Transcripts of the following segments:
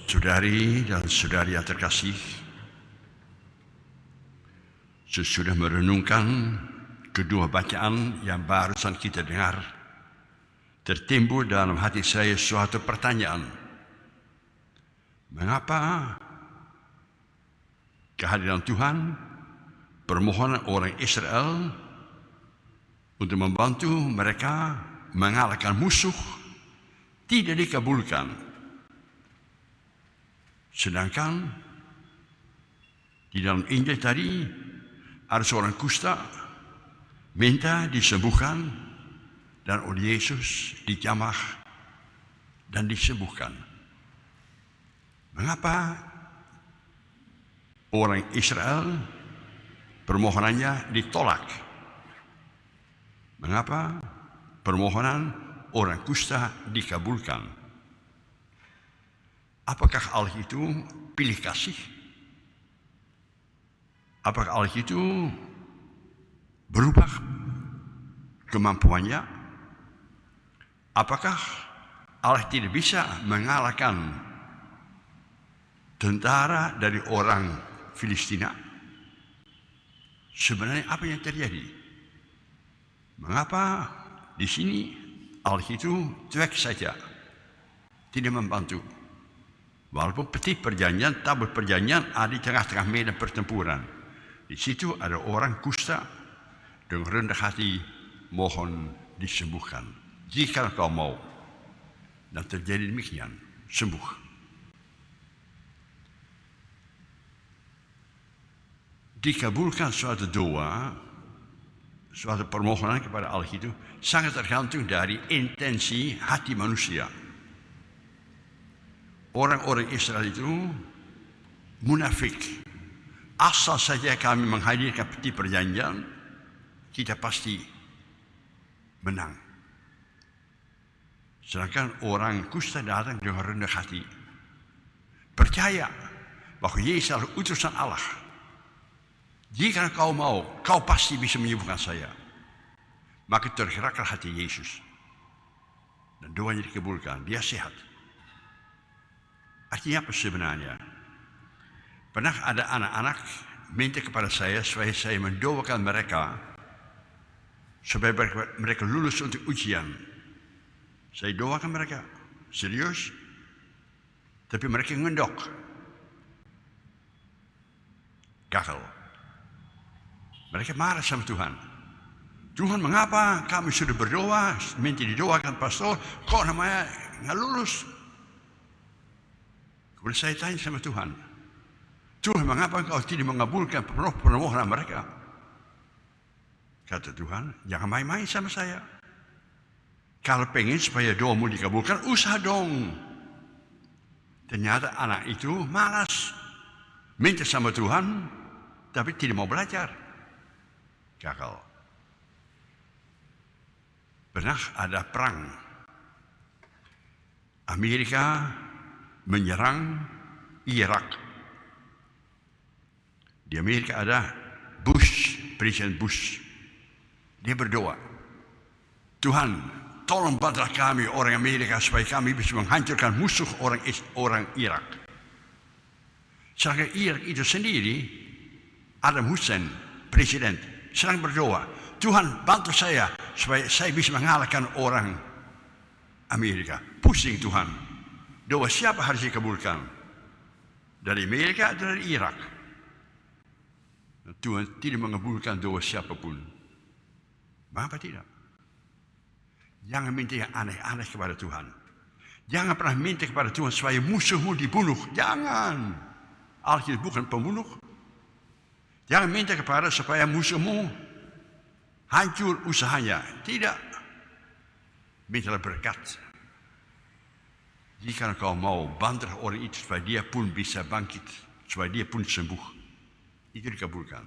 Saudari dan saudari yang terkasih, sesudah merenungkan kedua bacaan yang barusan kita dengar, tertimbul dalam hati saya suatu pertanyaan. Mengapa kehadiran Tuhan, permohonan orang Israel untuk membantu mereka mengalahkan musuh tidak dikabulkan? Sedangkan di dalam Injil tadi ada seorang kusta minta disembuhkan dan oleh Yesus dijamah dan disembuhkan. Mengapa orang Israel permohonannya ditolak? Mengapa permohonan orang kusta dikabulkan? Apakah Allah itu pilih kasih? Apakah Allah itu berubah kemampuannya? Apakah Allah tidak bisa mengalahkan tentara dari orang Filistina? Sebenarnya apa yang terjadi? Mengapa di sini Allah itu cuek saja, tidak membantu? Walaupun peti perjanjian, tabut perjanjian ada di tengah-tengah medan pertempuran. Di situ ada orang kusta dengan rendah hati mohon disembuhkan. Jika kau mau. Dan terjadi demikian, sembuh. Dikabulkan suatu doa, suatu permohonan kepada Allah itu sangat tergantung dari intensi hati manusia. Orang-orang Israel itu munafik. Asal saja kami menghadirkan peti perjanjian, kita pasti menang. Sedangkan orang kusta datang dengan rendah hati, percaya bahwa Yesus adalah utusan Allah. Jika kau mau, kau pasti bisa menyembuhkan saya. Maka tergeraklah hati Yesus. Dan doanya dikabulkan, dia sehat. Artinya apa sebenarnya? Pernah ada anak-anak minta kepada saya supaya saya mendoakan mereka supaya mereka lulus untuk ujian. Saya doakan mereka, serius. Tapi mereka ngendok. Gagal. Mereka marah sama Tuhan. Tuhan, mengapa kami sudah berdoa, minta didoakan pastor, kok namanya nggak lulus? Kemudian saya tanya sama Tuhan, Tuhan, mengapa engkau tidak mengabulkan permohonan mereka? Kata Tuhan, jangan main-main sama saya. Kalau pengen supaya doamu dikabulkan, usaha dong. Ternyata anak itu malas, minta sama Tuhan, tapi tidak mau belajar. Gagal. Pernah ada perang. Amerika menyerang Irak. Di Amerika ada Presiden Bush. Dia berdoa, Tuhan, tolong bantulah kami orang Amerika supaya kami bisa menghancurkan musuh orang Irak. Sedangkan Irak itu sendiri, Saddam Hussein, presiden, sedang berdoa, Tuhan bantu saya supaya saya bisa mengalahkan orang Amerika. Pusing Tuhan. Doa siapa harus dikabulkan? Dari Amerika atau dari Irak? Tuhan tidak mengabulkan doa siapapun. Mengapa tidak? Jangan minta yang aneh-aneh kepada Tuhan. Jangan pernah minta kepada Tuhan supaya musuhmu dibunuh. Jangan. Allah bukan pembunuh. Jangan minta kepada supaya musuhmu hancur usahanya. Tidak. Mintalah berkat. Jika kau mau bantulah orang itu supaya dia pun bisa bangkit, supaya dia pun sembuh, itu dikabulkan.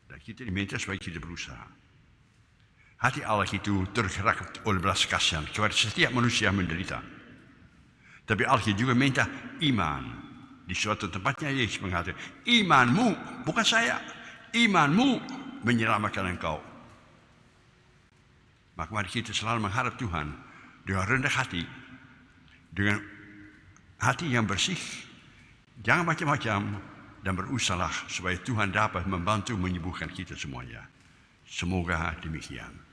Dan kita diminta supaya kita berusaha. Hati Allah itu tergerak oleh belas kasihan kepada setiap manusia yang menderita. Tapi Allah juga minta iman. Di suatu tempatnya Yesus mengatakan, imanmu, bukan saya, imanmu menyelamatkan engkau. Maka mari kita selalu mengharap Tuhan dengan rendah hati, dengan hati yang bersih, jangan macam-macam, dan berusahalah supaya Tuhan dapat membantu menyembuhkan kita semuanya. Semoga demikian.